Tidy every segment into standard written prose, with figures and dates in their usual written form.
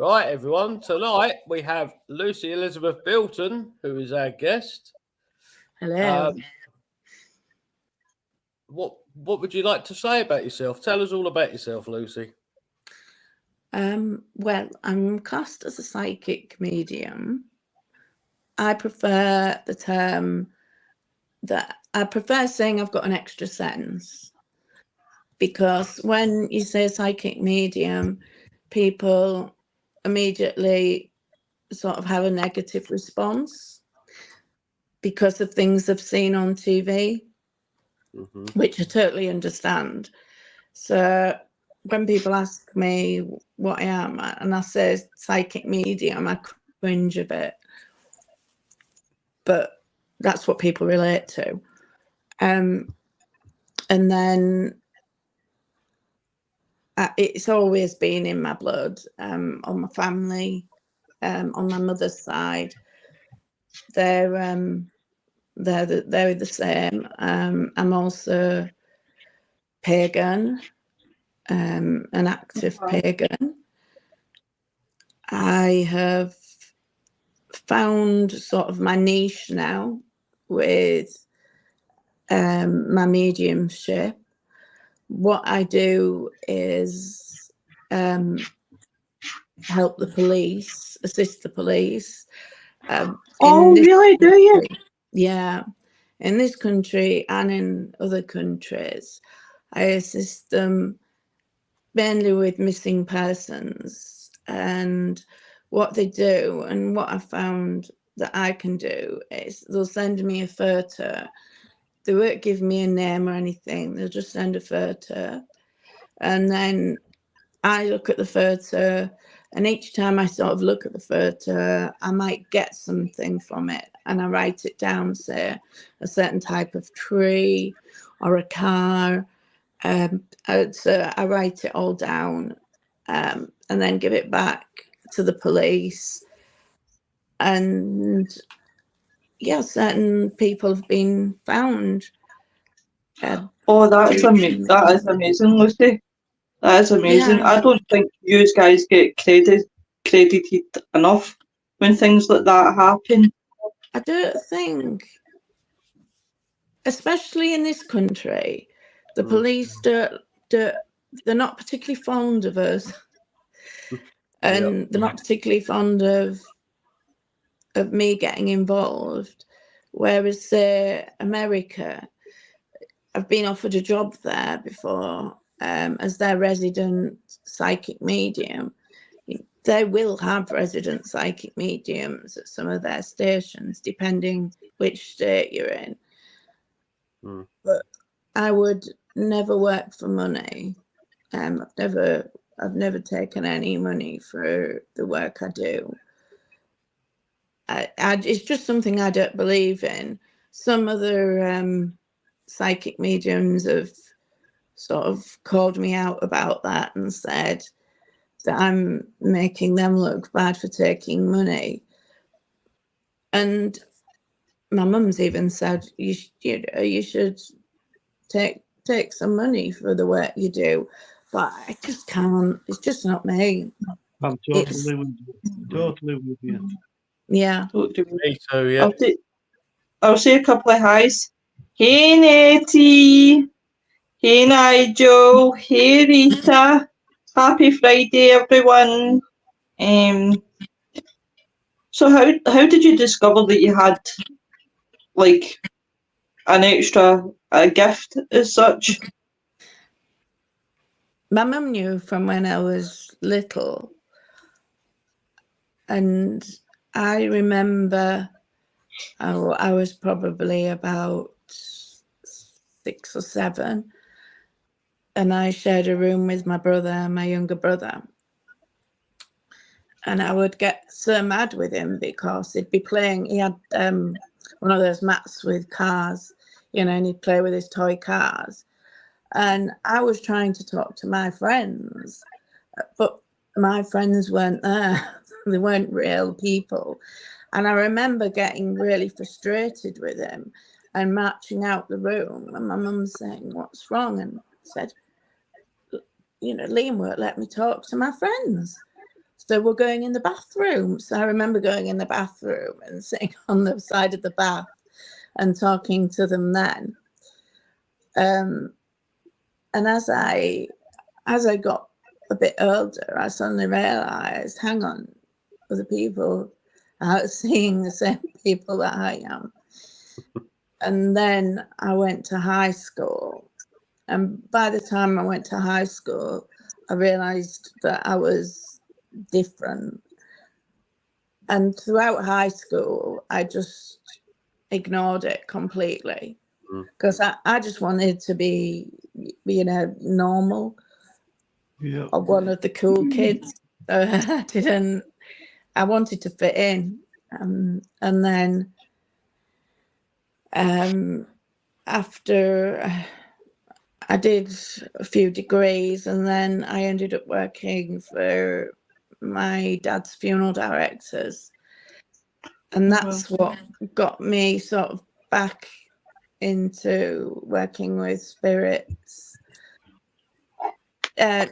Right, everyone. Tonight we have Lucy Elizabeth Bilton, who is our guest. Hello. What would you like to say about yourself? Tell us all about yourself, Lucy. Well, I'm classed as a psychic medium. I prefer the term that I prefer saying I've got an extra sense, because when you say psychic medium, people immediately sort of have a negative response because of things they've seen on TV, which I totally understand. So when people ask me what I am, and I say psychic medium, I cringe a bit. But that's what people relate to. And then it's always been in my blood, on my family, on my mother's side. They're the same. I'm also pagan, an active pagan. I have found sort of my niche now with my mediumship. What I do is help the police, assist the police. Really? Do you? Yeah. In this country and in other countries, I assist them mainly with missing persons. And what they do, and what I found that I can do, is they'll send me a photo. They won't give me a name or anything. They'll just send a photo. And then I look at the photo, and each time I sort of look at the photo, I might get something from it. And I write it down, say, a certain type of tree or a car. So I write it all down, and then give it back to the police. And yeah, certain people have been found. That is amazing, Lucy. That is amazing. Yeah. I don't think you guys get credited enough when things like that happen. I don't think, especially in this country, the police they're not particularly fond of us. And they're not particularly fond of me getting involved. Whereas, say, America, I've been offered a job there before, as their resident psychic medium. They will have resident psychic mediums at some of their stations, depending which state you're in. But I would never work for money. I've never taken any money for the work I do. It's just something I don't believe in. Some other psychic mediums have sort of called me out about that and said that I'm making them look bad for taking money. And my mum's even said you should take some money for the work you do, but I just can't. It's just not me. I'm totally with you. Yeah. Me too, yeah. I'll say a couple of highs. Hey Nettie. Hey Nigel. Hey Rita. Happy Friday, everyone. So how did you discover that you had like an extra gift as such? My mum knew from when I was little, and I remember I was probably about 6 or 7, and I shared a room with my brother, my younger brother. And I would get so mad with him because he'd be playing. He had one of those mats with cars, and he'd play with his toy cars. And I was trying to talk to my friends, but my friends weren't there. They weren't real people. And I remember getting really frustrated with him and marching out the room. And my mum saying, "What's wrong?" And said, Liam won't let me talk to my friends. So we're going in the bathroom. So I remember going in the bathroom and sitting on the side of the bath and talking to them then. And as I got a bit older, I suddenly realised, hang on, other people are seeing the same people that I am. And then I went to high school. And by the time I went to high school, I realised that I was different. And throughout high school, I just ignored it completely because I just wanted to be, normal or one of the cool kids. So I wanted to fit in. And then after I did a few degrees, and then I ended up working for my dad's funeral directors. And that's what got me sort of back into working with spirits.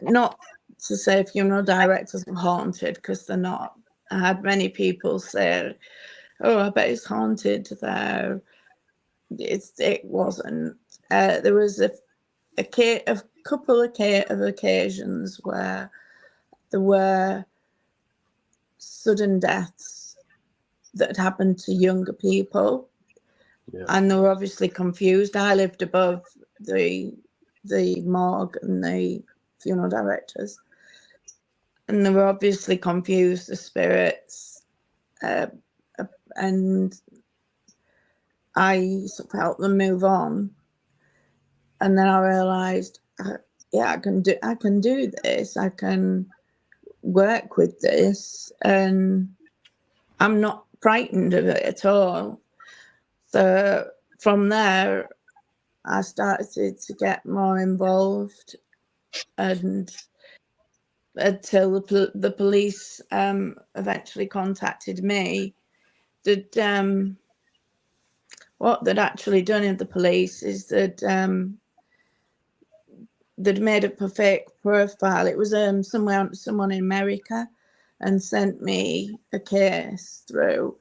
Not to say funeral directors are haunted, because they're not. I had many people say, "Oh, I bet it's haunted there." It wasn't. There was a couple of occasions where there were sudden deaths that had happened to younger people, and they were obviously confused. I lived above the morgue and the funeral directors, and they were obviously confused, the spirits, and I sort of helped them move on. And then I realised, I can do this. I can work with this, and I'm not frightened of it at all. So from there, I started to get more involved, and until the police eventually contacted me. What they'd actually done in the police is that they'd made up a fake profile. It was someone in America, and sent me a case through.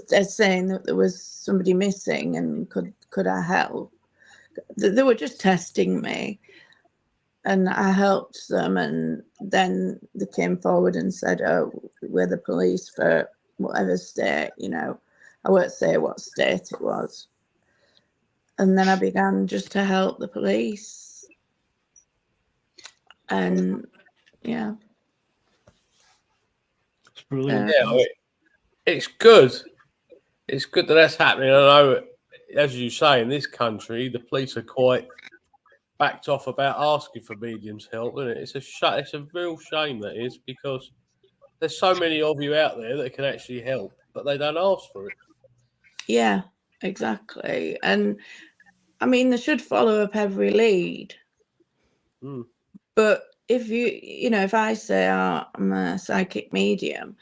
They're saying that there was somebody missing, and could I help? They were just testing me, and I helped them. And then they came forward and said, "Oh, we're the police for whatever state, I won't say what state it was." And then I began just to help the police. And yeah. It's brilliant. It's good. It's good that that's happening. I know, as you say, in this country, the police are quite backed off about asking for mediums' help, isn't it? It's a real shame, that is, because there's so many of you out there that can actually help, but they don't ask for it. Yeah, exactly. And I mean, they should follow up every lead. But if if I say, I'm a psychic medium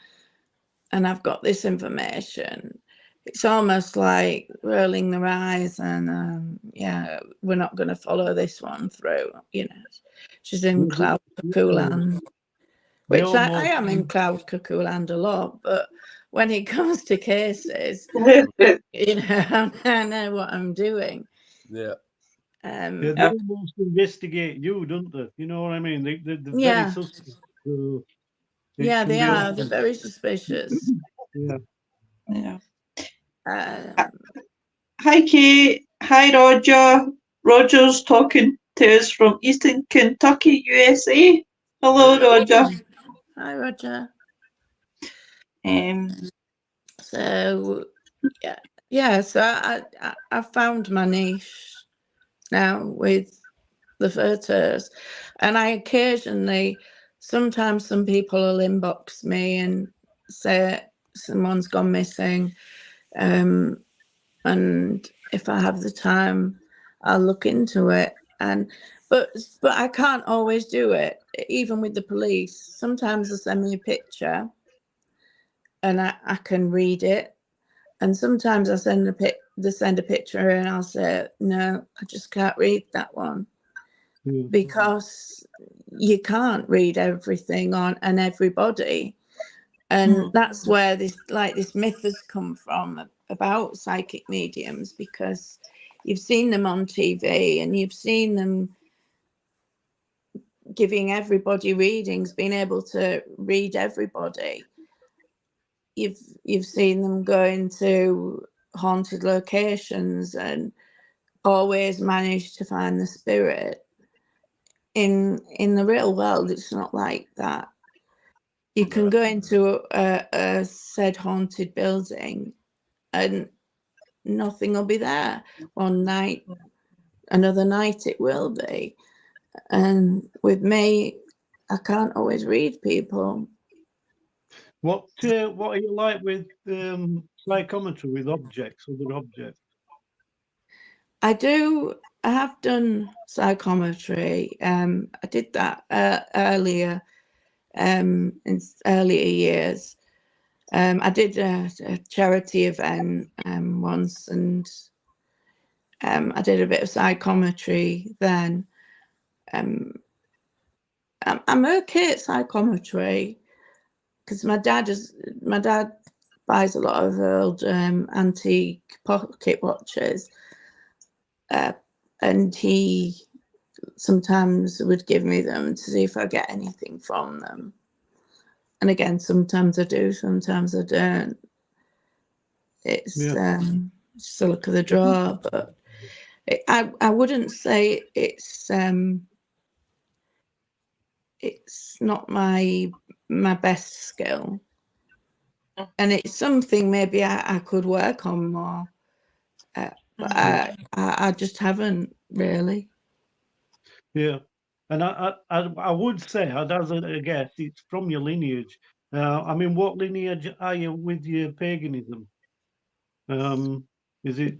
and I've got this information, it's almost like rolling their eyes and, we're not going to follow this one through. She's in cloud cuckoo land, which I am in cloud cuckoo land a lot, but when it comes to cases, I know what I'm doing. Yeah. They almost investigate you, don't they? You know what I mean? They're very suspicious. Yeah, they are. They're very suspicious. Yeah. Um, Hi, Kate. Hi, Roger. Roger's talking to us from Eastern Kentucky, USA. Hello, Roger. Hi, Roger. So I found my niche now with the photos, and I occasionally, sometimes some people will inbox me and say someone's gone missing, and if I have the time, I'll look into it. But I can't always do it, even with the police. Sometimes they send me a picture and I can read it, and sometimes they send a picture and I'll say, no, I just can't read that one. Because you can't read everything on and everybody. And that's where this myth has come from about psychic mediums, because you've seen them on TV and you've seen them giving everybody readings, being able to read everybody. You've seen them going to haunted locations and always manage to find the spirit. In the real world, it's not like that. You can go into a said haunted building and nothing will be there. One night, another night it will be. And with me, I can't always read people. What are you like with psychometry with objects, other objects? I have done psychometry. I did that earlier, in earlier years. I did a charity event once, and I did a bit of psychometry then. I'm okay at psychometry because my dad buys a lot of old antique pocket watches, and he sometimes would give me them to see if I get anything from them. And again, sometimes I do, sometimes I don't. It's just a look of the draw, but I wouldn't say it's not my best skill, and it's something maybe I could work on more, but I just haven't really. Yeah, and I would say, I'd hazard a guess, it's from your lineage. I mean, what lineage are you with your paganism? Is it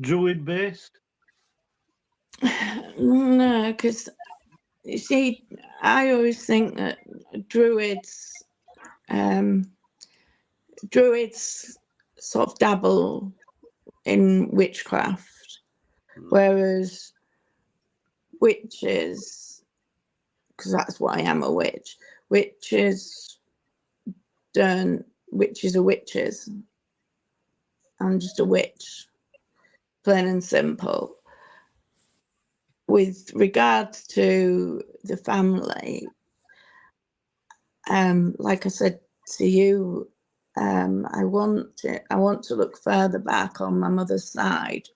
Druid based? No, because you see, I always think that druids sort of dabble in witchcraft, whereas witches, because that's what I am, a witch. Witches are witches. I'm just a witch, plain and simple. With regards to the family, like I said to you, I want to look further back on my mother's side,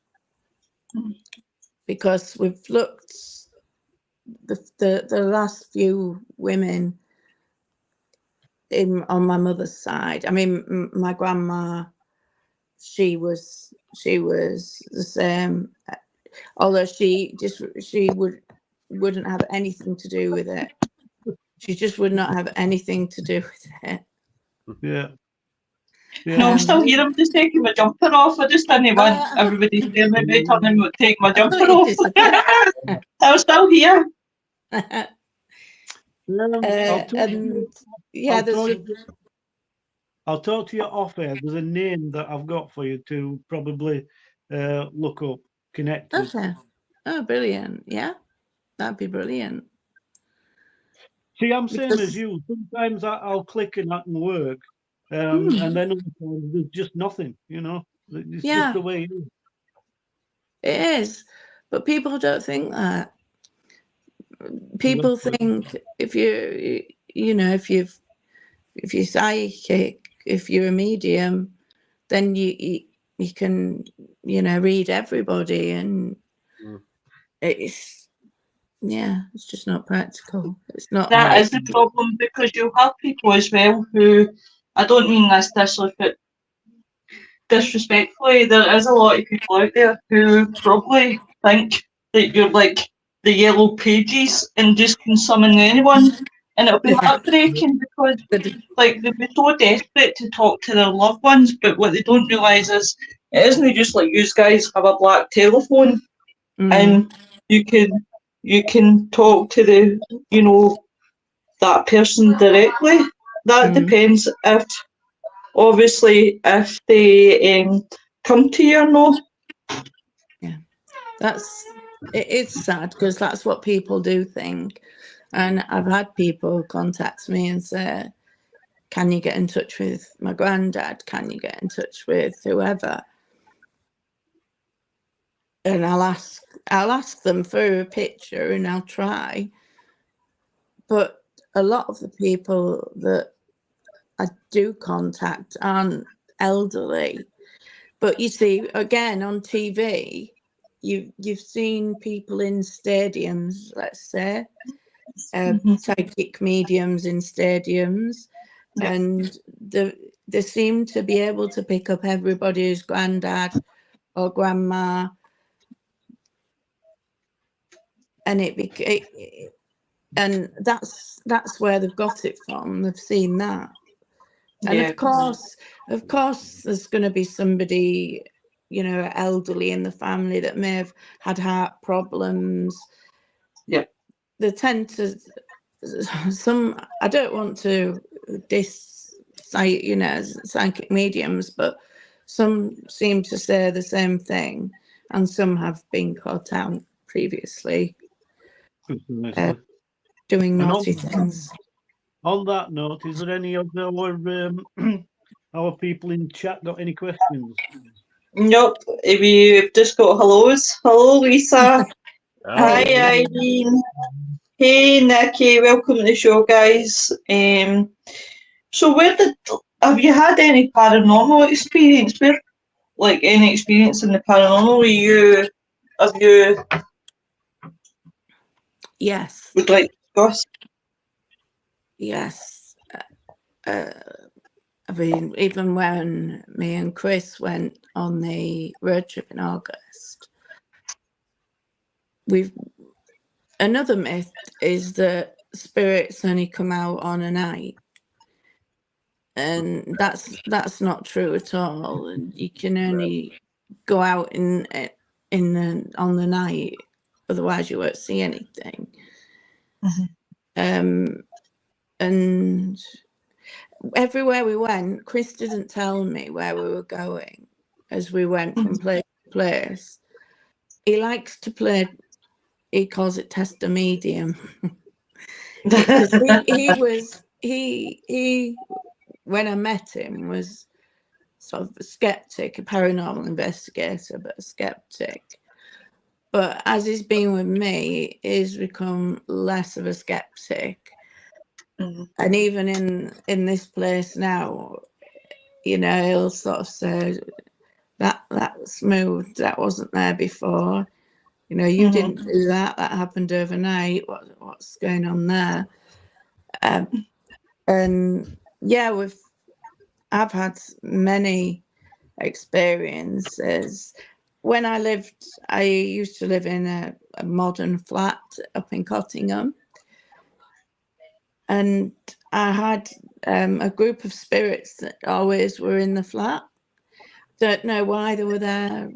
because we've looked the last few women on my mother's side. I mean, my grandma, she was the same, although she wouldn't have anything to do with it. She just would not have anything to do with it. Yeah. No, I'm still here. I'm just taking my jumper off. I just didn't want everybody staring at me telling me to take my jumper off. I'm still here. I'll talk to you off air. There's a name that I've got for you to probably look up, connect with. Okay. Oh, brilliant. Yeah, that'd be brilliant. See, I'm same as you. Sometimes I'll click and that can work. And then other times there's just nothing, It's just the way it is. It is. But people don't think that. People think if you're psychic, if you're a medium, then you can, read everybody, and it's just not practical. It's not. That is the problem, because you have people as well who, I don't mean this disrespectfully, there is a lot of people out there who probably think that you're like the yellow pages and just can summon anyone, and it'll be heartbreaking because like they'll be so desperate to talk to their loved ones, but what they don't realise is it isn't just like you guys have a black telephone and you can talk to that person directly. That depends if they come to you or not. Yeah, it's sad, because that's what people do think. And I've had people contact me and say, can you get in touch with my granddad? Can you get in touch with whoever? And I'll ask them for a picture and I'll try. But a lot of the people that I do contact aren't elderly. But you see, again, on TV, you've seen people in stadiums, let's say, psychic mediums in stadiums, and they seem to be able to pick up everybody's granddad or grandma, and and that's where they've got it from. They've seen that, and of course, there's going to be somebody, you know, elderly in the family that may have had heart problems. Yeah, they tend to. I don't want to diss, you know, psychic mediums, but some seem to say the same thing, and some have been caught out previously doing naughty things. On that note, is there any of our people in chat got any questions? Nope. We've just got hellos. Hello, Lisa. Hi, Irene. Hey, Nikki. Welcome to the show, guys. So, have you had any paranormal experience? Like any experience in the paranormal? Have you? Yes. Would like to discuss? Yes. I mean, even when me and Chris went on the road trip in August, another myth is that spirits only come out on a night, and that's not true at all. And you can only go out on the night, otherwise you won't see anything. And everywhere we went, Chris didn't tell me where we were going as we went from place to place. He likes to play, he calls it test a medium. Because he when I met him, was sort of a skeptic, a paranormal investigator, but a skeptic. But as he's been with me, he's become less of a skeptic. And even in this place now, you know, he'll sort of say that's moved, that wasn't there before. You know, you didn't do that. That happened overnight. What's going on there? And yeah, I've had many experiences. When I used to live in a modern flat up in Cottingham. And I had a group of spirits that always were in the flat. Don't know why they were there.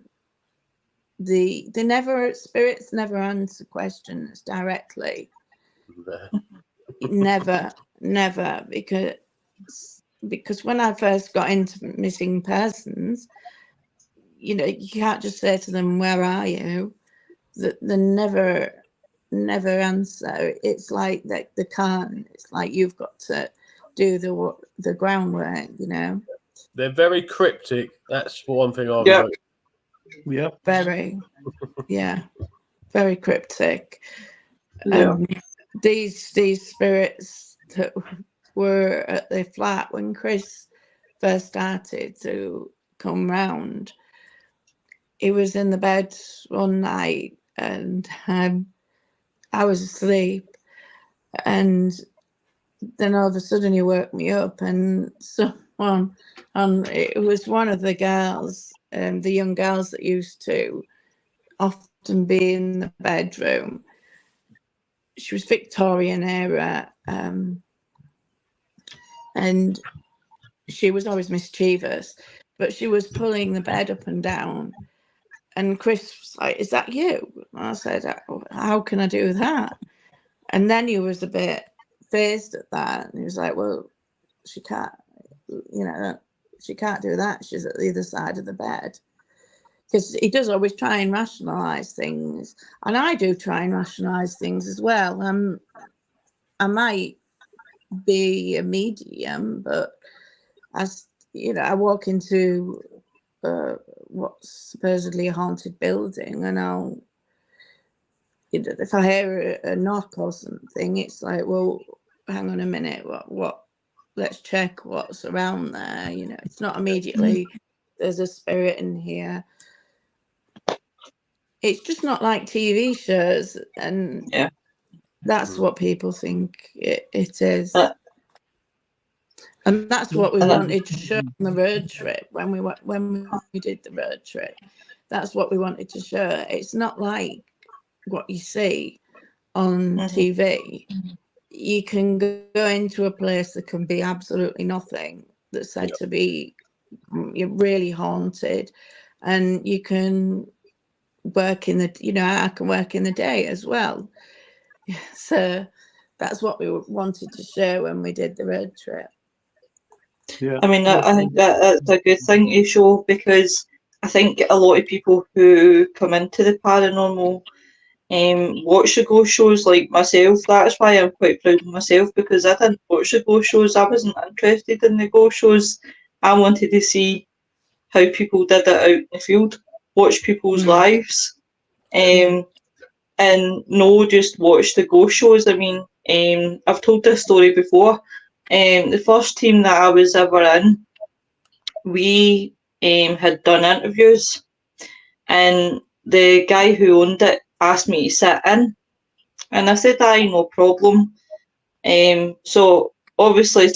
Spirits never answer questions directly. Never, because when I first got into missing persons, you know, you can't just say to them, "Where are you?" They never answer. It's like that they can't. It's like you've got to do the groundwork, you know. They're very cryptic. That's one thing I've noticed. Yeah. Very, yeah, very cryptic. Yeah. These spirits that were at the flat when Chris first started to come round, he was in the bed one night and I was asleep, and then all of a sudden he woke me up, and someone it was one of the girls, the young girls that used to often be in the bedroom. She was Victorian era, and she was always mischievous, but she was pulling the bed up and down. And Chris was like, "Is that you?" And I said, "How can I do that?" And then he was a bit phased at that. And he was like, "Well, she can't, you know, she can't do that. She's at the other side of the bed." Because he does always try and rationalise things. And I do try and rationalise things as well. I might be a medium, but as you know, I walk into what's supposedly a haunted building, and I'll, you know, if I hear a knock or something, it's like, well, hang on a minute, what? Let's check what's around there. You know, it's not immediately there's a spirit in here. It's just not like TV shows, and that's what people think it is. And that's what we wanted to show on the road trip when we did the road trip. That's what we wanted to show. It's not like what you see on TV. You can go into a place that can be absolutely nothing, that's said to be really haunted, and you can work in the, you know, I can work in the day as well. So that's what we wanted to show when we did the road trip. Yeah, I mean, I think that's a good thing to show, because I think a lot of people who come into the paranormal watch the ghost shows, like myself. That's why I'm quite proud of myself, because I didn't watch the ghost shows. I wasn't interested in the ghost shows. I wanted to see how people did it out in the field, watch people's lives, and no just watch the ghost shows. I mean, I've told this story before. The first team that I was ever in, we had done interviews, and the guy who owned it asked me to sit in, and I said, aye, no problem. So obviously,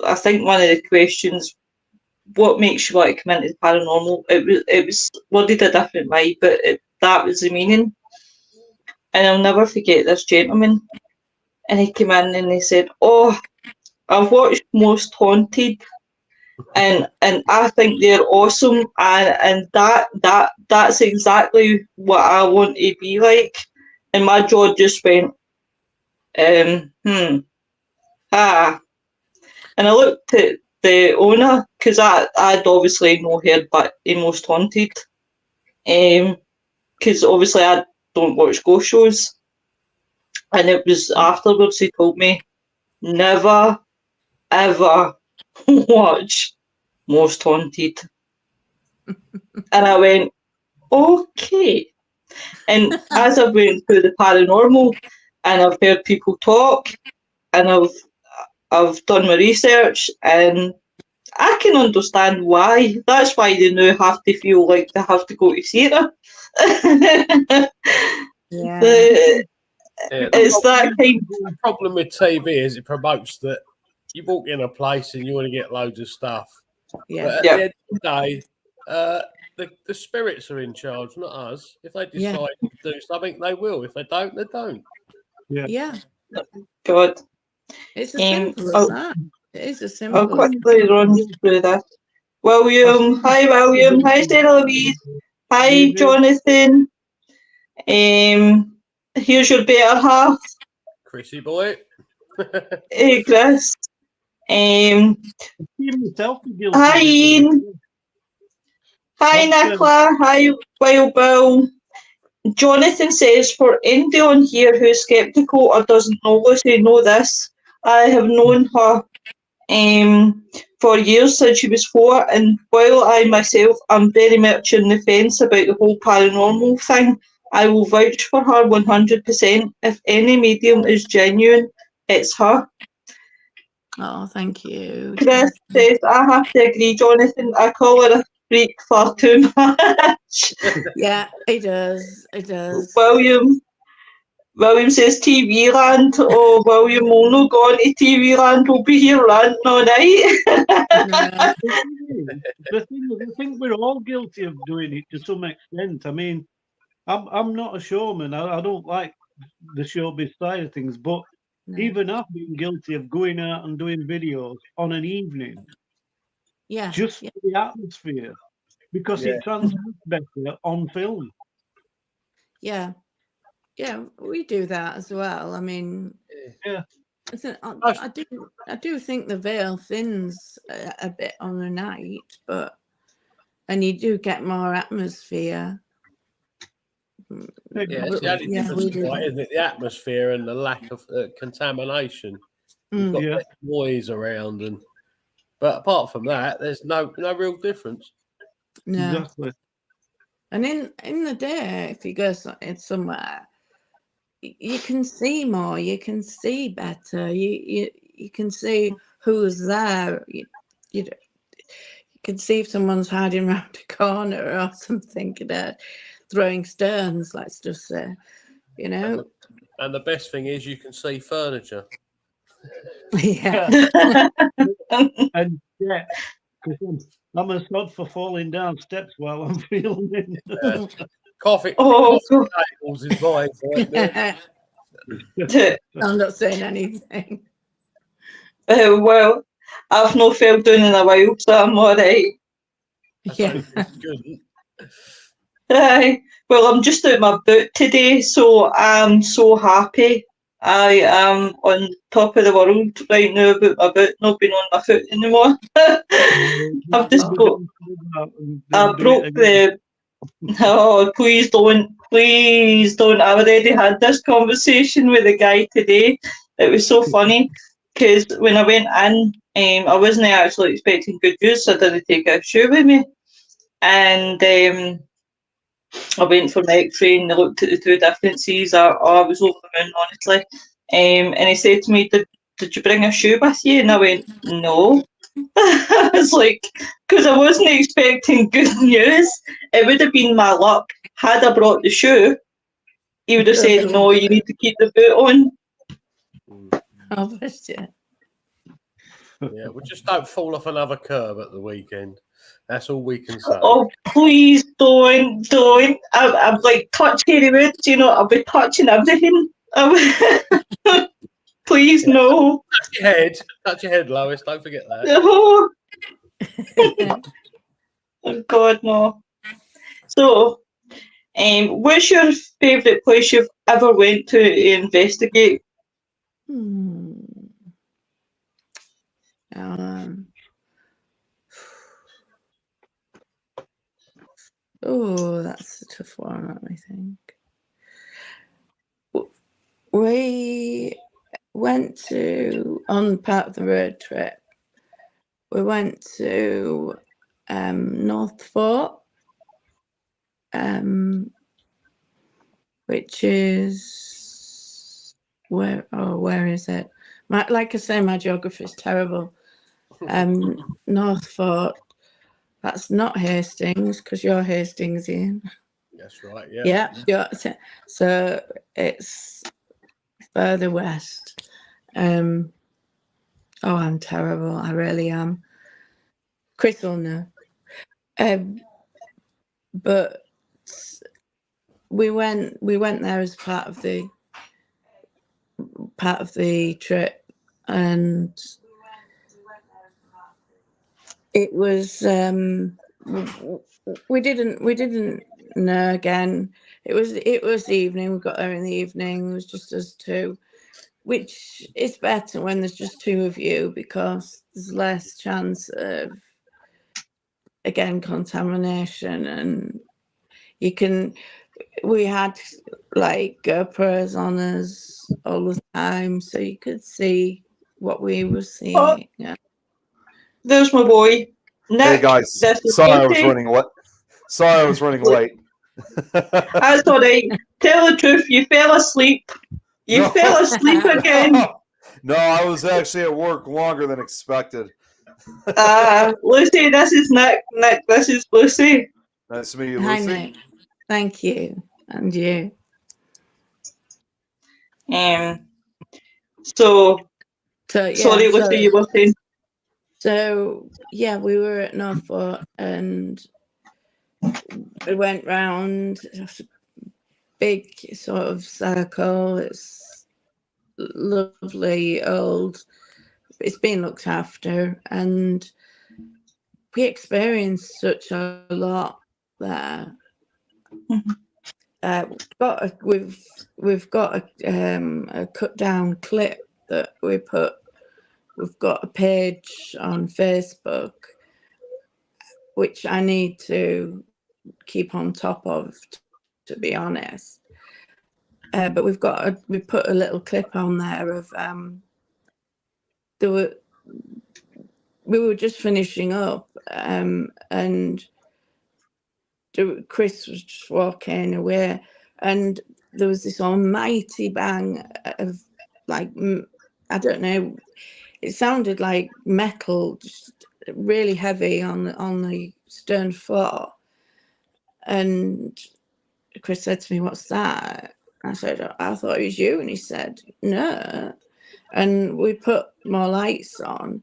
I think one of the questions, what makes you want to come into the paranormal? It was worded a different way, but that was the meaning. And I'll never forget this gentleman. And he came in and he said, "Oh, I've watched Most Haunted, and I think they're awesome, and that's exactly what I want to be like." And my jaw just went, And I looked at the owner, because I'd obviously no heard but the Most Haunted, because obviously I don't watch ghost shows. And it was afterwards he told me, never ever watch Most Haunted. And I went, okay. And as I've went through the paranormal, and I've heard people talk, and I've done my research, and I can understand why. That's why they now have to feel like they have to go to theatre. It's that kind. The problem with TV is it promotes that you walk in a place and you want to get loads of stuff. Yeah. But at the end of the day, the spirits are in charge, not us. If they decide to do something, they will. If they don't, they don't. Yeah. God. It's as simple as that. It is as simple. I'll quickly run through that. William. Hi, William. Hi, Sarah Louise. Hi, Jonathan. Here's your better half. Chrissy boy. Hey, Chris. Hi, Ian. Hi, Nicola. Hi, Wild Bill. Jonathan says, for anybody on here who's sceptical or doesn't know Lucy, know this. I have known her for years, since she was 4, and while I myself am very much on the fence about the whole paranormal thing, I will vouch for her 100%. If any medium is genuine, it's her. Oh, thank you. Chris says, I have to agree, Jonathan. I call her a freak far too much. Yeah, it does. It does. William says TV Land. Oh, William will not go on to TV Land. We'll be here ranting all night. The thing is, I think we're all guilty of doing it to some extent. I mean, I'm not a showman. I don't like the showbiz side of things, but even I've been guilty of going out and doing videos on an evening. Just for the atmosphere, because it transmits better on film. Yeah, we do that as well. I mean, I do think the veil thins a bit on the night, and you do get more atmosphere. It's the only difference, isn't it? The atmosphere and the lack of contamination. You've got Yeah. less noise around, but apart from that, there's no real difference. No. Exactly. And in the day, if you go somewhere, you can see more. You can see better. You can see who's there. You can see if someone's hiding around a corner or something, throwing stones, let's just say, And the best thing is you can see furniture. Yeah. And yeah, because I'm a sod for falling down steps while I'm filming. Coffee Oh, God. tables is mine. I'm not saying anything. Well, I've no fell down in a while, so I'm all right. Yeah. Good. Aye. Well, I'm just out my boot today, so I'm so happy. I am on top of the world right now about my boot not being on my foot anymore. I've just got. I broke the. Oh, please don't. Please don't. I already had this conversation with the guy today. It was so funny because when I went in, I wasn't actually expecting good news, so I didn't take a shoe with me. And I went for an X-ray and they looked at the two differences. I was over the moon, honestly. And he said to me, did you bring a shoe with you? And I went, no. I was like, because I wasn't expecting good news. It would have been my luck. Had I brought the shoe, he would have said, no, you need to keep the boot on. Oh, bless you. Yeah, we just don't fall off another curb at the weekend. That's all we can say. Oh, please don't. I'm like touching wood, I'll be touching everything. Please, no. Touch your head, Lois. Don't forget that. Oh, oh God, no. So, what's your favourite place you've ever went to investigate? Oh, that's a tough one, let me think. We went on part of the road trip, we went to North Fort, which is where is it? Like I say, my geography is terrible. North Fort, that's not Hastings because you're Hastingsian. That's right, yeah. Yeah. So it's further west. I'm terrible. I really am. Chris will know. But we went there as part of the trip, and it was we didn't know again. It was the evening. We got there in the evening. It was just us two, which is better when there's just two of you because there's less chance of, again, contamination. And we had like GoPros on us all the time, so you could see what we were seeing. Oh, yeah. There's my boy. Nick, hey guys, sorry I was running late. That's all right. Tell the truth, you fell asleep. You fell asleep again. No, I was actually at work longer than expected. Lucy, this is Nick. Nick, this is Lucy. Nice to meet you, Lucy. Hi, Nick. Thank you. And you. Sorry, Lucy, you were saying. So, yeah, we were at Norfolk and we went round a big sort of circle. It's lovely, old. It's been looked after, and we experienced such a lot there. We've got a cut down clip that we put. We've got a page on Facebook, which I need to keep on top of, to be honest. But we put a little clip on there of we were just finishing up, and Chris was just walking away, and there was this almighty bang of, like, I don't know, it sounded like metal, just really heavy on the stern floor. And Chris said to me, "What's that?" I said, "I thought it was you." And he said, "No." And we put more lights on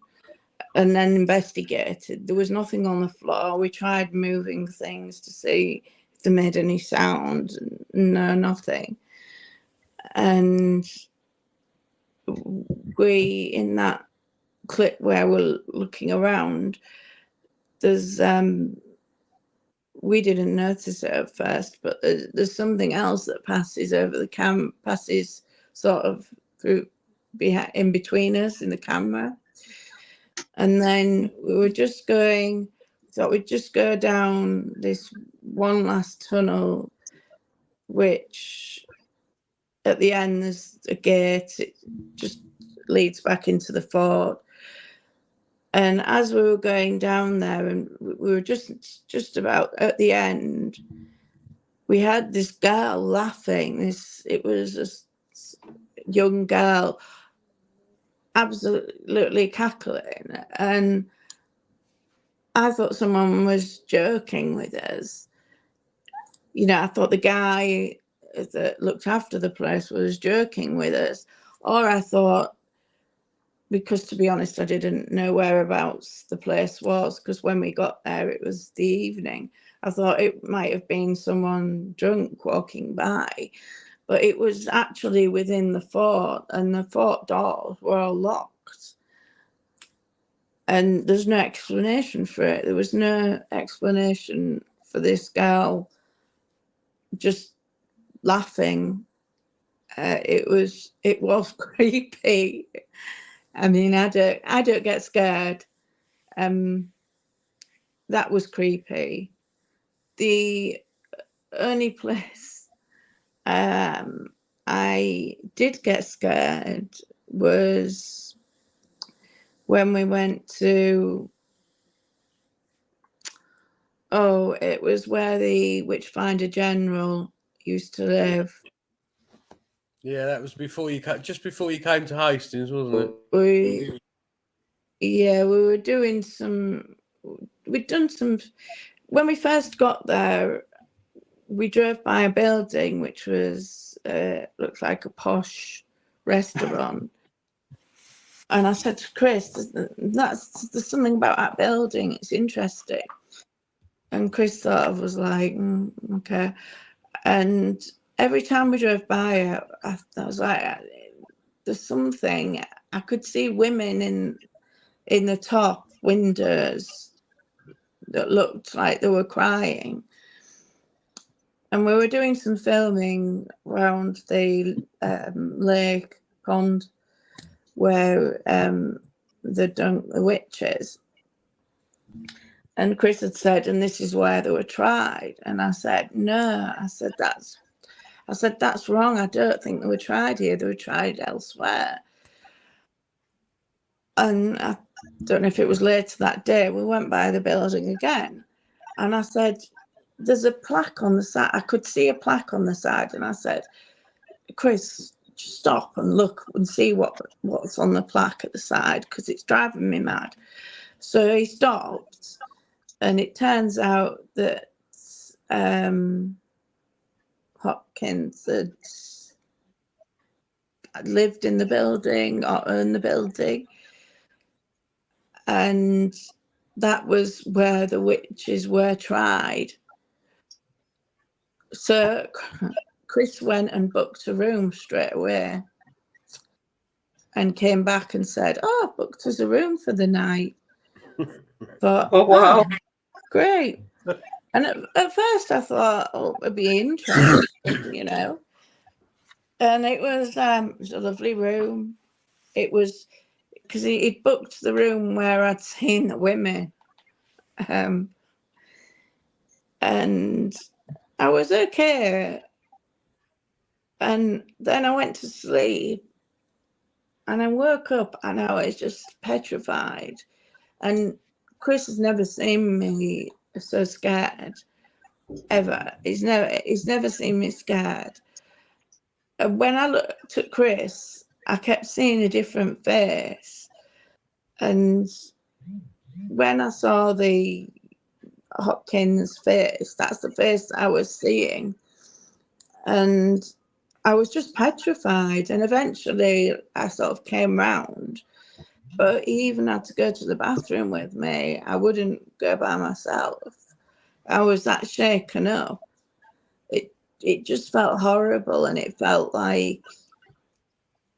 and then investigated. There was nothing on the floor. We tried moving things to see if they made any sound. No, nothing. And we, in that clip where we're looking around, there's we didn't notice it at first, but there's something else that passes over the passes sort of through in between us in the camera. And then we were just thought we'd just go down this one last tunnel, which at the end there's a gate. It just leads back into the fort. And as we were going down there, and we were just about at the end, we had this girl laughing. It was a young girl, absolutely cackling, and I thought someone was joking with us. I thought the guy that looked after the place was joking with us, or I thought, because to be honest, I didn't know whereabouts the place was, because when we got there, it was the evening. I thought it might have been someone drunk walking by, but it was actually within the fort, and the fort doors were all locked. And there's no explanation for it. There was no explanation for this girl just laughing. It was creepy. I mean, I don't get scared. That was creepy. The only place I did get scared was when we went to, it was where the Witchfinder General used to live. Yeah, that was just before you came to Hastings, wasn't it? We were doing we'd done some, when we first got there, we drove by a building which was, looked like a posh restaurant. And I said to Chris, there's something about that building, it's interesting. And Chris sort of was like, okay. And every time we drove by it, I was like, there's something. I could see women in the top windows that looked like they were crying. And we were doing some filming around the lake pond where they'd done the witches. And Chris had said, and this is where they were tried. And I said, no. I said, that's wrong. I don't think they were tried here. They were tried elsewhere. And I don't know if it was later that day, we went by the building again. And I said, there's a plaque on the side. I could see a plaque on the side. And I said, Chris, just stop and look and see what's on the plaque at the side, because it's driving me mad. So he stopped. And it turns out that Hopkins had lived in the building or owned the building. And that was where the witches were tried. So Chris went and booked a room straight away and came back and said, I booked us a room for the night. Thought, Oh, wow. Great. And at first I thought, it'd be interesting, And it was a lovely room. It was, because he'd booked the room where I'd seen the women. And I was okay. And then I went to sleep. And I woke up and I was just petrified. And Chris has never seen me so scared, ever. He's never seen me scared. And when I looked at Chris, I kept seeing a different face. And when I saw the Hopkins face, that's the face I was seeing. And I was just petrified. And eventually I sort of came round. But he even had to go to the bathroom with me. I wouldn't go by myself. I was that shaken up. It just felt horrible, and it felt like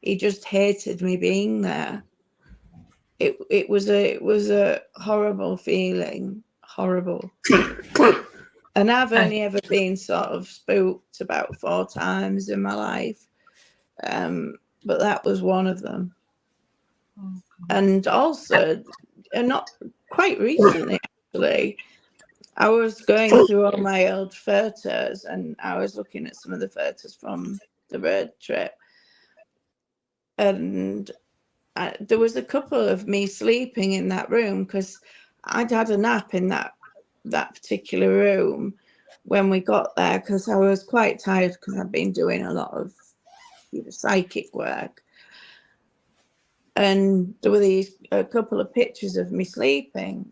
he just hated me being there. It was a horrible feeling, horrible. And I've only ever been sort of spooked about 4 times in my life, but that was one of them. And also, and not quite recently, actually, I was going through all my old photos, and I was looking at some of the photos from the road trip. And there was a couple of me sleeping in that room because I'd had a nap in that particular room when we got there, because I was quite tired because I'd been doing a lot of psychic work. And there were a couple of pictures of me sleeping.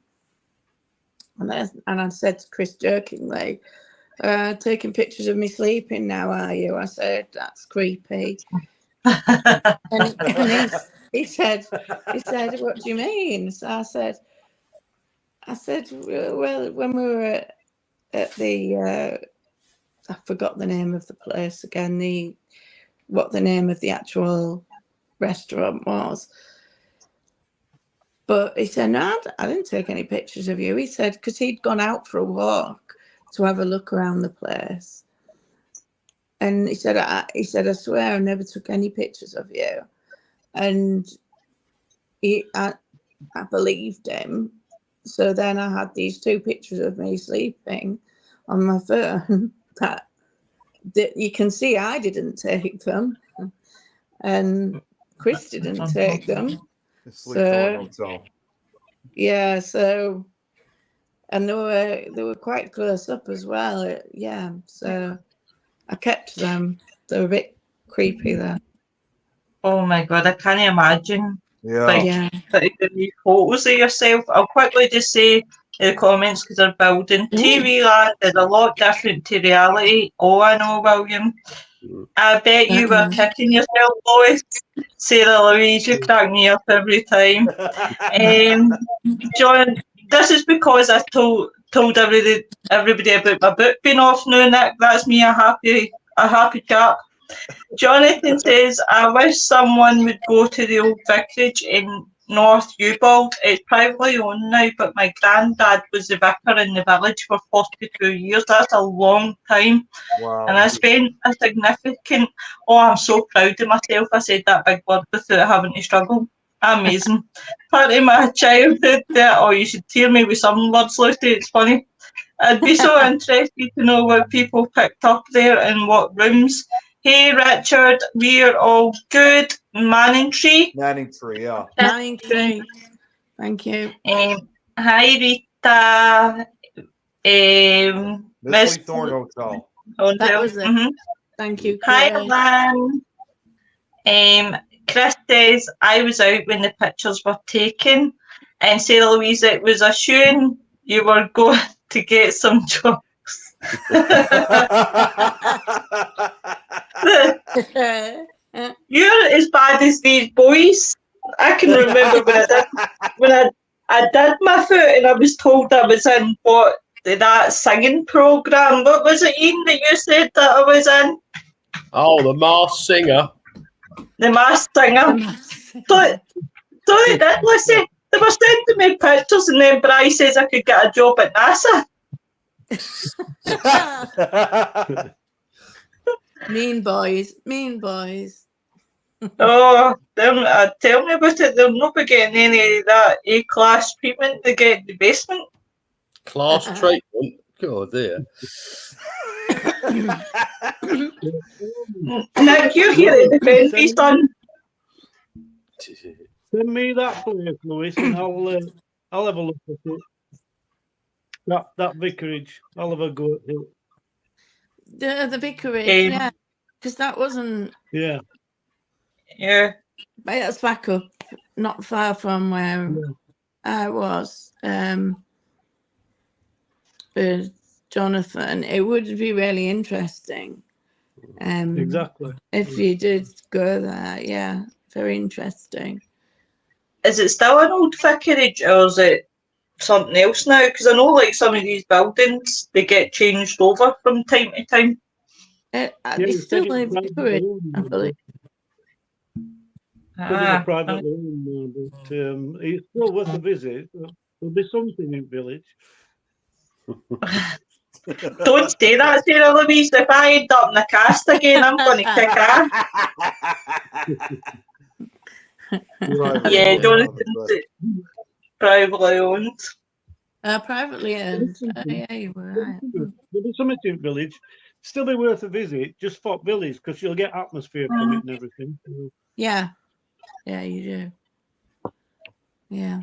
And I said to Chris jokingly, taking pictures of me sleeping now, are you? I said, that's creepy. and he said, what do you mean? So I said, well, when we were at the, I forgot the name of the place again, what the name of the actual restaurant was. But he said, no, I didn't take any pictures of you. He said, because he'd gone out for a walk to have a look around the place. And he said, I swear I never took any pictures of you. And I believed him. So then I had these 2 pictures of me sleeping on my phone that you can see I didn't take them. And Chris didn't take them. So, yeah, so, and they were quite close up as well. Yeah, so I kept them. They were a bit creepy though. Oh my God, I can't imagine. yeah. Taking photos of yourself. I'll quickly just say in the comments, because they're building. TV land is a lot different to reality. Oh, I know, William. I bet you were kicking yourself, Lois. Sarah Louise, you crack me up every time. John, this is because I told everybody about my book being off now, Nick. That's me, a happy chap. Jonathan says, I wish someone would go to the old vicarage in North Ubold. It's privately owned now, but my granddad was the vicar in the village for 42 years. That's a long time. Wow. And I spent a significant, I'm so proud of myself. I said that big word without having to struggle. Amazing. Part of my childhood there, you should hear me with some words, Lucy, it's funny. I'd be so interested to know what people picked up there and what rooms. Hey, Richard, we're all good. Manning Tree, yeah. Manning Tree. Thank you. Hi, Rita. Miss Thorn Hotel. That was it. Thank you, Chris. Hi, Alan. Chris says, I was out when the pictures were taken. And Sarah Louise, it was a shame you were going to get some jobs. You're as bad as these boys. I can remember when I did my foot and I was told I was in that singing program. What was it, Ian, that you said that I was in? Oh, the Masked Singer. The Masked Singer. So they did, listen. They were sending me pictures, and then Bryce says I could get a job at NASA. Mean boys. Oh, tell me about it. They're not getting any of that A-class treatment they get in the basement. Class treatment? God, dear. Nick, you're here to defend me, son. Send me that place, Lewis, and I'll have a look at it. That vicarage, I'll have a go at it. The vicarage, yeah, because that wasn't. Yeah. Yeah. That's back up, not far from where I was. With Jonathan, it would be really interesting. Exactly. If you did go there, yeah, very interesting. Is it still an old vicarage or is it something else now? Because I know like some of these buildings, they get changed over from time to time. It's still a vicarage, I believe. A private room, but it's still worth a visit. There'll be something in village. Don't say that, Sarah Louise. If I end up in the cast again, I'm going to kick ass. Yeah, Jonathan's privately owned. Privately owned. Yeah, you were right. There'll be something in village. Still be worth a visit. Just Fort Village because you'll get atmosphere from it and everything. Yeah, you do. Yeah.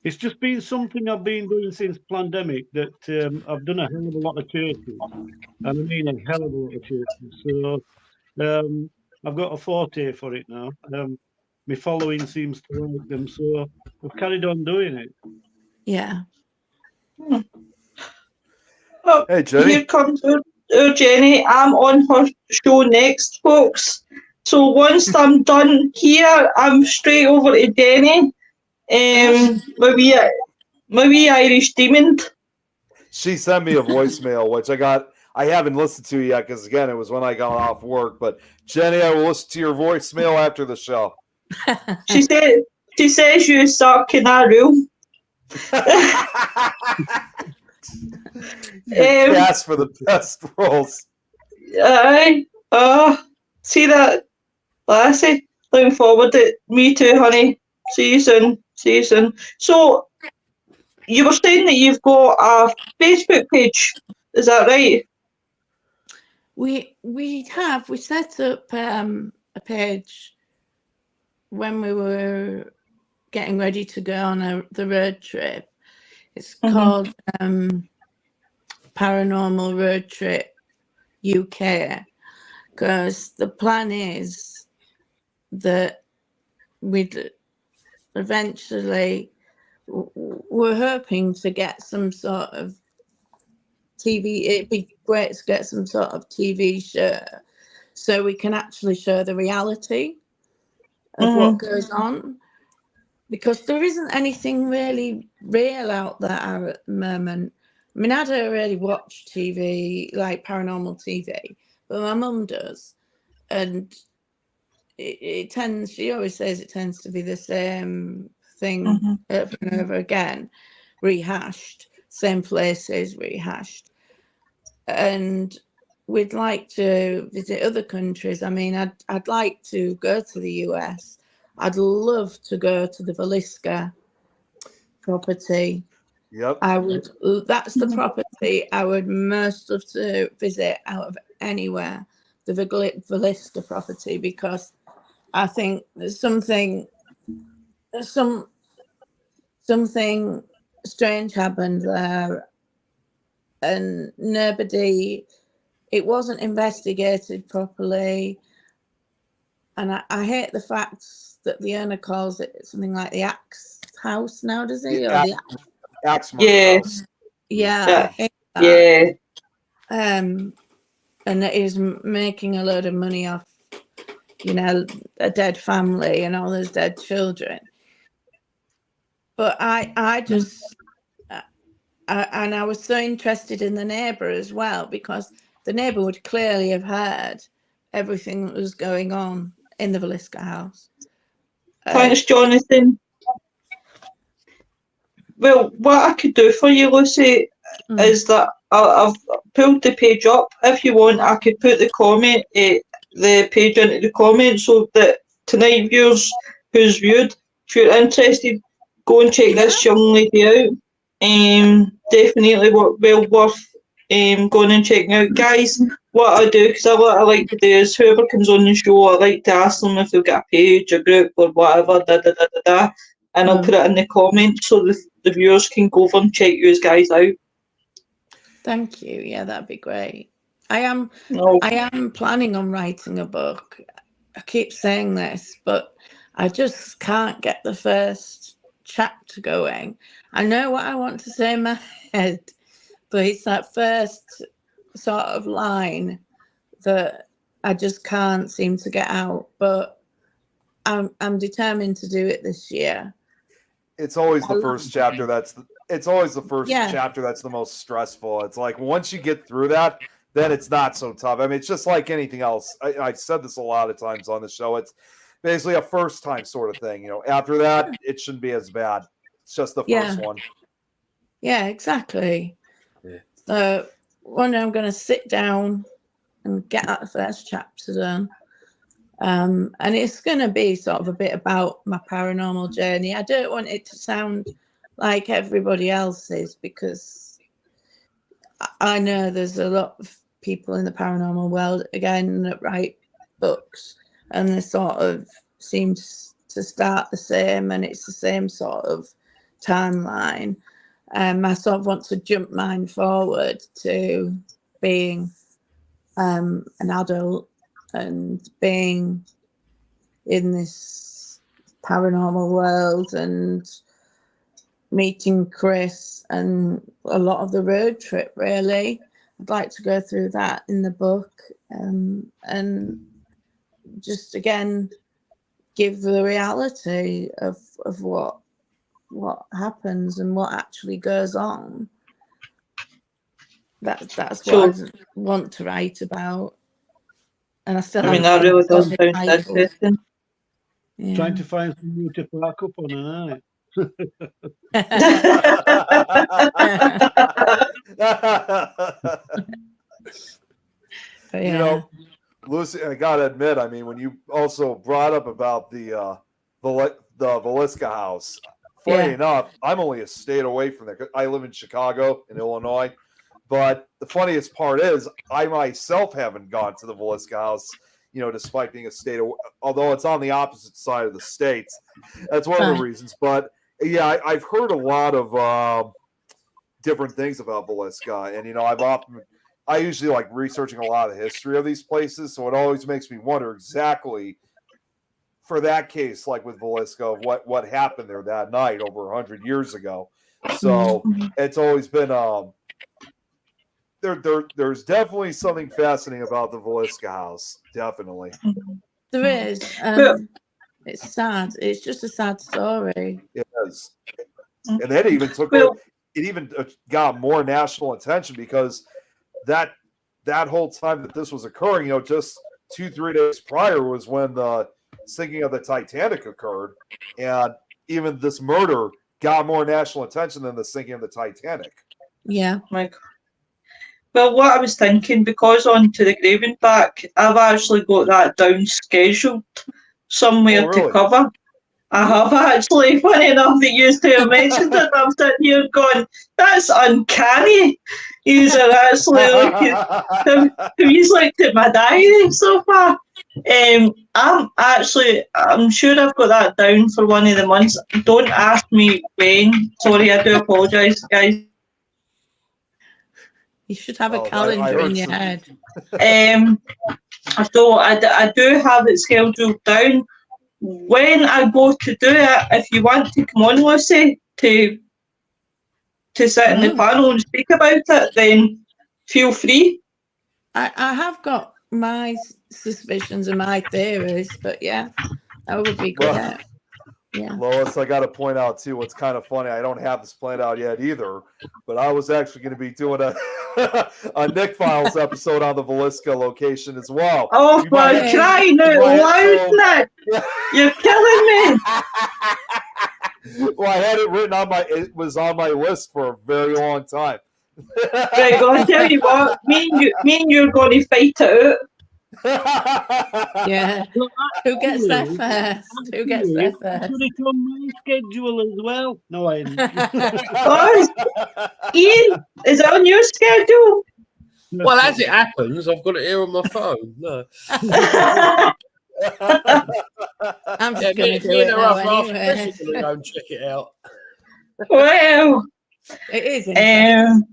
It's just been something I've been doing since pandemic that I've done a hell of a lot of churches. And I mean a hell of a lot of churches. So I've got a forte for it now. My following seems to like them. So I've carried on doing it. Yeah. Oh, hey, Jenny. Here comes our Jenny. I'm on her show next, folks. So once I'm done here, I'm straight over to Jenny. My wee Irish demon. She sent me a voicemail, which I haven't listened to yet because again, it was when I got off work. But Jenny, I will listen to your voicemail after the show. She says you suck in that room. Cast for the best roles. See that, Lassie? Looking forward to it. Me too, honey. See you soon. So, you were saying that you've got a Facebook page. Is that right? We set up a page when we were getting ready to go on the road trip. It's called Paranormal Road Trip UK, because the plan is that we'd eventually, we're hoping to get some sort of TV. It'd be great to get some sort of TV show so we can actually show the reality of what goes on, because there isn't anything really real out there at the moment. I mean, I don't really watch TV, like paranormal TV, but my mum does. And it tends, she always says it tends to be the same thing over and over again, rehashed, same places, rehashed. And we'd like to visit other countries. I mean, I'd like to go to the US. I'd love to go to the Villisca property. Yep. That's the property I would most love to visit out of anywhere, the Villisca property, because I think there's something strange happened there, and it wasn't investigated properly. And I hate the fact that the owner calls it something like the Axe House now, does he? Or the Axe House. Yeah, I hate that. Yeah. And it is making a load of money off, a dead family and all those dead children. But I was so interested in the neighbour as well, because the neighbour would clearly have heard everything that was going on in the Villisca house. Thanks, Jonathan. Well, what I could do for you, Lucy, is that I've pulled the page up. If you want, I could put the page into the comments, so that tonight viewers who's viewed, if you're interested, go and check this young lady out. Definitely well worth going and checking out. Guys, what I do, because what I like to do is whoever comes on the show, I like to ask them if they've got a page, a group, or whatever, and I'll put it in the comments so the viewers can go over and check you guys out. Thank you. Yeah, that'd be great. I am planning on writing a book. I keep saying this, but I just can't get the first chapter going. I know what I want to say in my head, but it's that first sort of line that I just can't seem to get out. But I'm determined to do it this year. It's always the first chapter chapter that's the most stressful. It's like once you get through that, then it's not so tough. I mean, it's just like anything else. I've said this a lot of times on the show. It's basically a first time sort of thing. You know, after that, it shouldn't be as bad. It's just the first one. Yeah, exactly. So one day I'm going to sit down and get that first chapter done. And it's going to be sort of a bit about my paranormal journey. I don't want it to sound like everybody else's, because I know there's a lot of people in the paranormal world, again, that write books, and they sort of seem to start the same, and it's the same sort of timeline. I sort of want to jump mine forward to being an adult and being in this paranormal world and meeting Chris and a lot of the road trip, really. I'd like to go through that in the book, and just again give the reality of what happens and what actually goes on. That's what I want to write about. And I still that really does sound interesting. Yeah. Trying to find something to park up on a night. You know, Lucy, I gotta admit, I mean, when you also brought up about the Villisca house, funny enough, I'm only a state away from there. I live in Chicago, in Illinois. But the funniest part is, I myself haven't gone to the Villisca house, you know, despite being a state, although it's on the opposite side of the states. That's one of the reasons. But yeah, I've heard a lot of different things about Villisca, and you know, I usually like researching a lot of the history of these places, so it always makes me wonder exactly, for that case, like with Villisca, what happened there that night over 100 years ago. So it's always been there's definitely something fascinating about the Villisca house. Definitely. There is. It's sad. It's just a sad story. It is. And that even got more national attention, because that whole time that this was occurring, you know, just 2-3 days prior was when the sinking of the Titanic occurred. And even this murder got more national attention than the sinking of the Titanic. Yeah. Well, what I was thinking, because on To the Grave and Back, I've actually got that down scheduled somewhere to cover. I have actually. Funny enough that you two have mentioned it, I'm sitting here going, that's uncanny. He's actually he's looked at my diary so far. I'm sure I've got that down for one of the months. Don't ask me when. Sorry, I do apologise, guys. You should have a calendar in your head. So I do have it scheduled down. When I go to do it, if you want to come on, Lucy, to sit in the panel and speak about it, then feel free. I have got my suspicions and my theories, but yeah, that would be good. Well, yeah. Lois, I got to point out too, what's kind of funny, I don't have this planned out yet either, but I was actually going to be doing a Nick Files episode on the Villisca location as well. Oh, my crying out loud, Nick! You're killing me! Well, I had it written it was on my list for a very long time. Right, I'll tell you what, me and you're going to fight it out. Yeah. Who gets there first? Who gets there first? Put it on my schedule as well. No, I didn't. Oh, Ian, is it on your schedule? Well, as it happens, I've got it here on my phone. No. I'm just going to do it now anyway. Go and check it out. Well, it is interesting.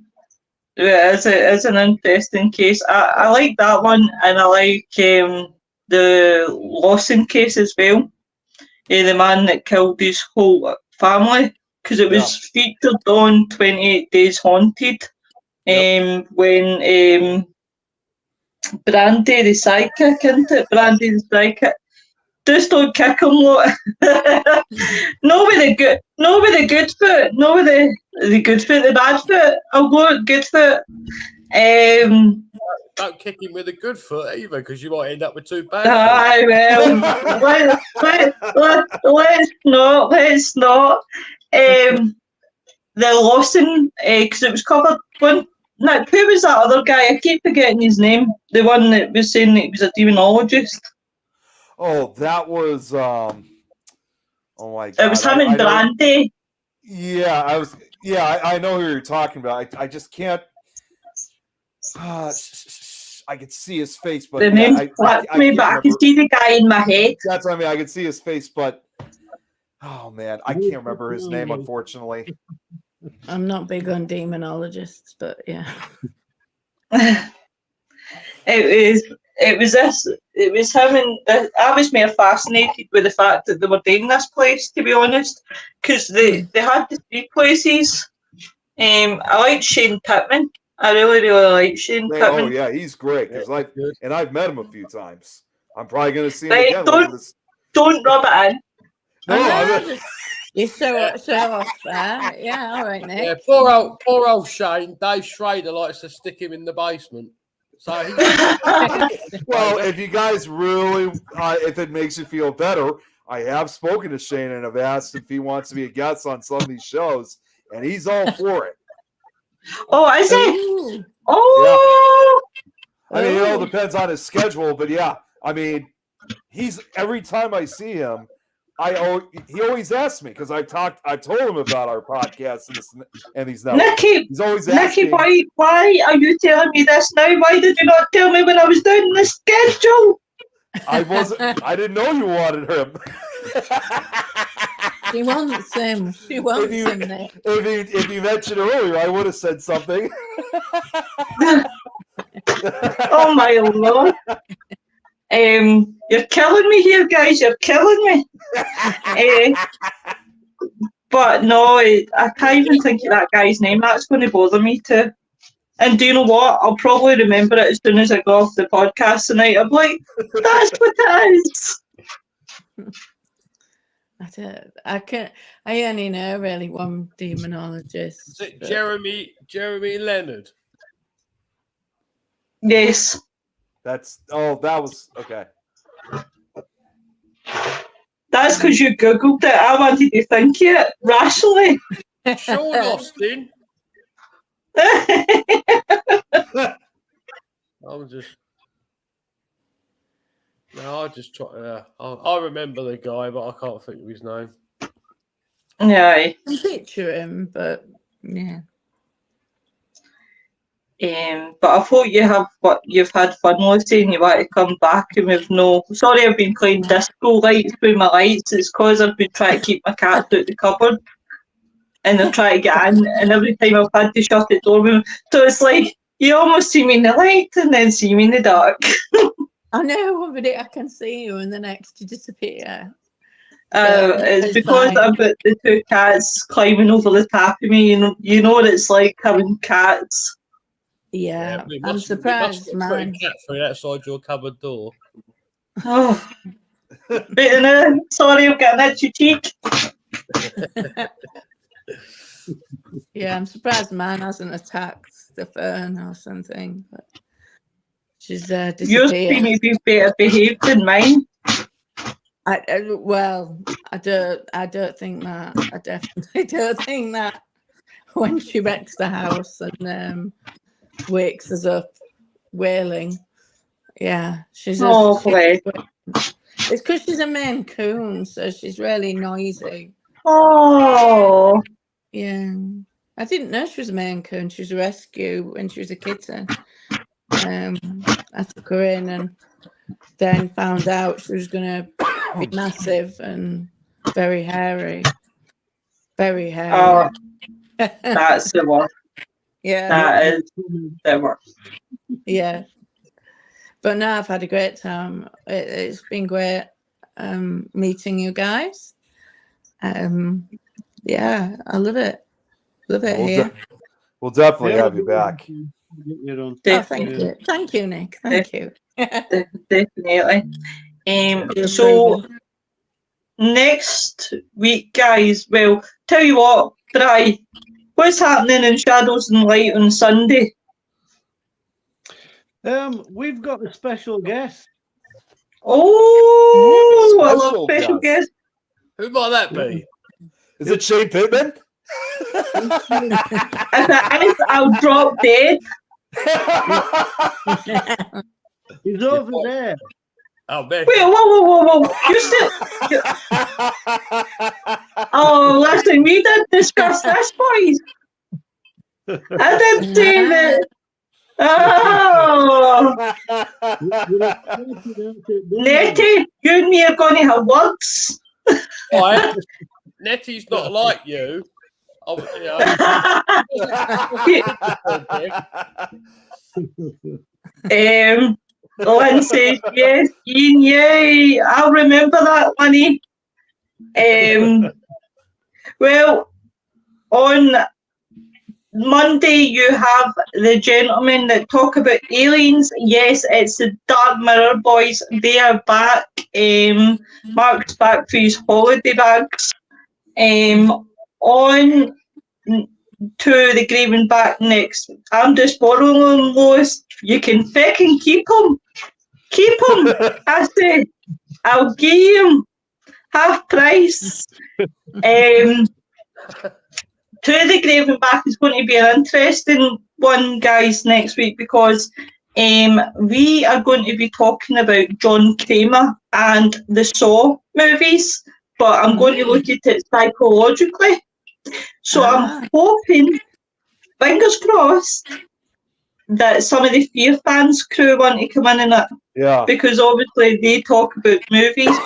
It's an interesting case. I like that one, and I like the Lawson case as well. The man that killed his whole family, because it was featured on 28 Days Haunted. When Brandy the psychic, isn't it? Brandy the psychic. Just don't kick him, lot. No with the good foot. No with the good foot, the bad foot. I'll go with good foot. Don't kick him with a good foot either, because you might end up with two bad well, let's not. The Lawson, because it was covered. Nick, who was that other guy? I keep forgetting his name. The one that was saying that he was a demonologist. Oh, that was oh my God. It was him and Brandy. Yeah, I know who you're talking about. I just can't. I could see his face, but the name flipped me, but I could see the guy in my head. That's what I mean. I could see his face, but oh man, I can't remember his name, unfortunately. I'm not big on demonologists, but yeah. It was him, and I was more fascinated with the fact that they were doing this place, to be honest, because they had the three places. I liked Shane Pittman. I really liked Shane Pittman. Oh yeah, he's great. And I've met him a few times. I'm probably going to see him again. Don't rub it in. No, you show off there. Yeah, all right, Nick. Yeah, poor old Shane. Dave Schrader likes to stick him in the basement. So well, if you guys really, if it makes you feel better, I have spoken to Shane and have asked if he wants to be a guest on some of these shows, and he's all for it. Oh, is he? Oh, yeah. I mean, it all depends on his schedule, but yeah, I mean, every time I see him, he always asks me because I've told him about our podcast and these networks. Nicky, he's always asking Nicky, why are you telling me this now? Why did you not tell me when I was doing the schedule? I didn't know you wanted him. She wants him. She wants him, Nick. If you mentioned earlier, I would have said something. Oh my Lord. You're killing me here, guys. You're killing me. But no, I can't even think of that guy's name. That's going to bother me too. And do you know what? I'll probably remember it as soon as I go off the podcast tonight. I'm like, that's what it is. I only know really one demonologist. Is it Jeremy Leonard? Yes. That was okay. That's because you Googled it. I wanted to think it rationally. Sean Austin. I just try. I remember the guy, but I can't think of his name. Yeah, I can picture him, but yeah. But I thought you've had fun, Lucy, and you want to come back, and we've sorry I've been playing disco lights with my lights. It's because I've been trying to keep my cats out the cupboard, and they're trying to get in, and every time I've had to shut the door with them. So it's like you almost see me in the light and then see me in the dark. I know, but I can see you, and the next you disappear. It's because I've got the two cats climbing over the top of me. You know what it's like having cats. Yeah, I'm surprised, man. Cat food outside your cupboard door. Oh, sorry, I'm getting itchy cheek. Yeah, I'm surprised man hasn't attacked the fern or something. But she's disappeared. Yours seem to be better behaved than mine. I don't think that. I definitely don't think that. When she wrecks the house and wakes us up wailing. Yeah, she's it's because she's a Maine Coon, so she's really noisy. Oh, yeah. I didn't know she was a Maine Coon. She was a rescue when she was a kitten. I took her in and then found out she was going to be massive and very hairy. Very hairy. Oh, that's the worst. Yeah. That is the worst. Yeah. But no, I've had a great time. It's been great meeting you guys. Yeah, I love it. Love it here. We'll definitely have you back. Oh, thank you. Thank you, Nick. Thank you. Definitely. You're So brilliant. next week, guys, well, tell you what, Bri, what's happening in Shadows and Light on Sunday? We've got a special guest. Oh, I love special guests. Who might that be? Is it Shane Pittman? If it is, I'll drop dead. He's over there. Oh, man. Wait, whoa. You still... Oh, listen, we did discuss this, boys. I didn't say that. Oh, Nettie, you and me are going to have words. Oh, Nettie's not like you. Oh, Lindsay, yes, Ian, yay. I'll remember that, Lenny. Well, on Monday, you have the gentlemen that talk about aliens. Yes, it's the Dark Mirror boys. They are back. Mark's back for his holiday bags. On to the Graven back next. I'm just borrowing them, Lois. You can feckin' keep them. Keep them. I say, I'll give you half price. To the Graven back is going to be an interesting one, guys, next week, because we are going to be talking about John Kramer and the Saw movies, but I'm going to look at it psychologically. So I'm hoping, fingers crossed, that some of the Fear Fans crew want to come in it. Yeah. Because obviously they talk about movies.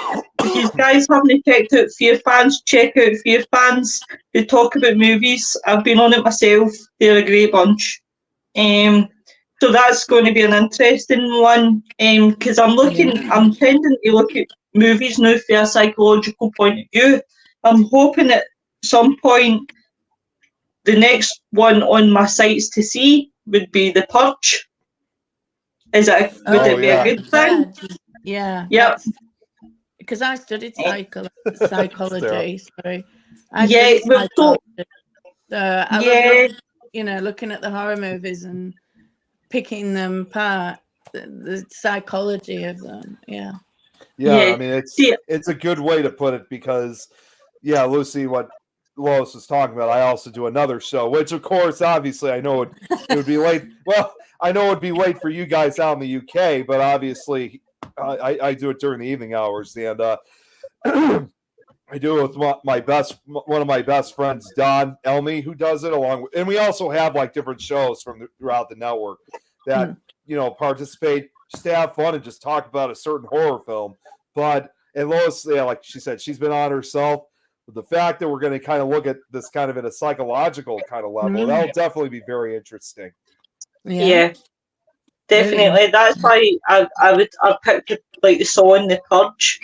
If you guys haven't checked out Fear Fans, check out Fear Fans. They talk about movies. I've been on it myself. They're a great bunch. So that's going to be an interesting one. Because I'm tending to look at movies now from a psychological point of view. I'm hoping at some point the next one on my sites to see would be The Purge. Would it be a good thing? Yeah. Yep. Because I studied psychology. Sorry. I Yeah, studied psychology. So I love, looking at the horror movies and picking them apart, the psychology of them. Yeah. Yeah, I mean, it's a good way to put it because, Lucy, what Lois was talking about, I also do another show, which, of course, obviously, I know it would be late. Well, I know it would be late for you guys out in the UK, but obviously, I do it during the evening hours, and I do it with one of my best friends, Don Elmy, who does it along with, and we also have like different shows from throughout the network that participate, just to have fun and just talk about a certain horror film. And Lois, like she said, she's been on herself. But the fact that we're going to kind of look at this kind of at a psychological kind of level, that'll definitely be very interesting. Yeah, definitely. That's why I picked like the Saw and the Purge.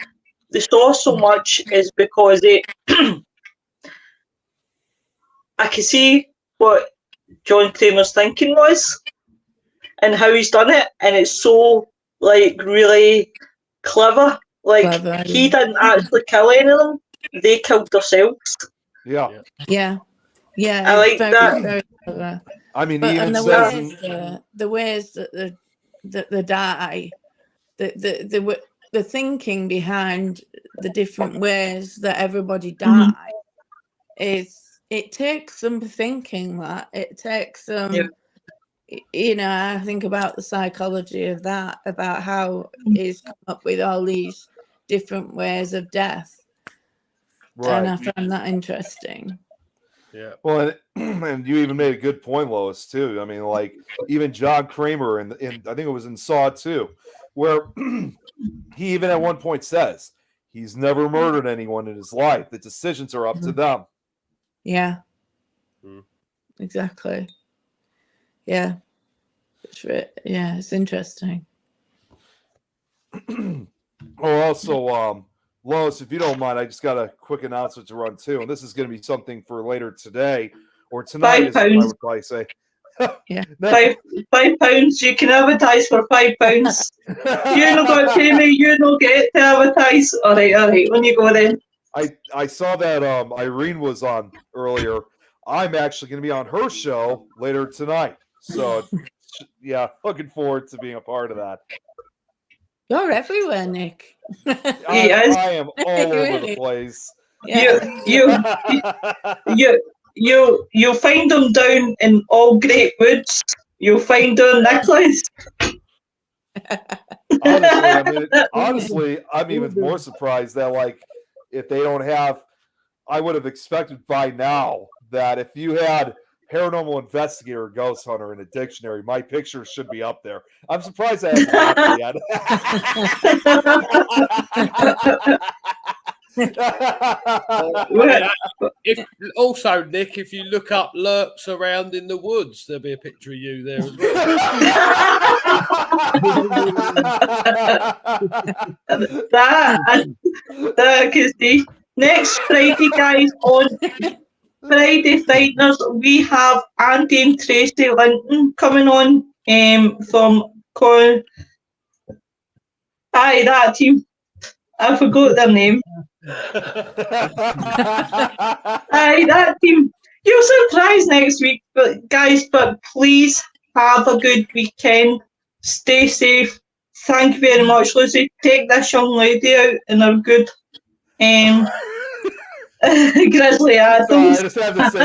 The Saw so much is because I can see what John Kramer's thinking was and how he's done it, and it's so like really clever. Like he didn't actually kill any of them; they killed themselves. Yeah. I like that. Very clever. I mean, but, even and says the ways that they die, the thinking behind the different ways that everybody die it takes some thinking. That it takes some. I think about the psychology of that, about how he's come up with all these different ways of death, and I find that interesting. Yeah. Well, and you even made a good point, Lois, too. I mean, like even John Kramer in I think it was in Saw 2, where he even at one point says he's never murdered anyone in his life. The decisions are up to them. Yeah. Mm. Exactly. Yeah. It's interesting. Also, Lois, if you don't mind, I just got a quick announcement to run too, and this is going to be something for later today or tonight, as I would probably say. Yeah. £5. You can advertise for £5. You're not going to pay me. You don't get to advertise. All right. When you go then. I saw that Irene was on earlier. I'm actually going to be on her show later tonight. So, yeah, looking forward to being a part of that. You're everywhere, Nick. I am all over the place. Yeah. You'll find them down in all great woods. You'll find them Nicholas. Honestly, I'm even more surprised that, like, if they don't have, I would have expected by now that if you had paranormal investigator or ghost hunter in a dictionary, my picture should be up there. I'm surprised that hasn't happened yet. Also, Nick, if you look up lurks around in the woods, there'll be a picture of you there as well. that can see. Next Friday, guys, on Friday Frightners, we have Andy and Tracy Linton coming on from that team. I forgot their name. That team. You're surprised next week, but please have a good weekend. Stay safe. Thank you very much, Lucy. Take this young lady out in her good Grizzly Adams. I just have to say,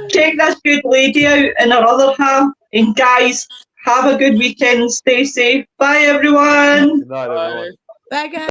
Take this good lady out in her other half. And guys, have a good weekend. Stay safe. Bye, everyone. Good night, everyone. Bye, guys.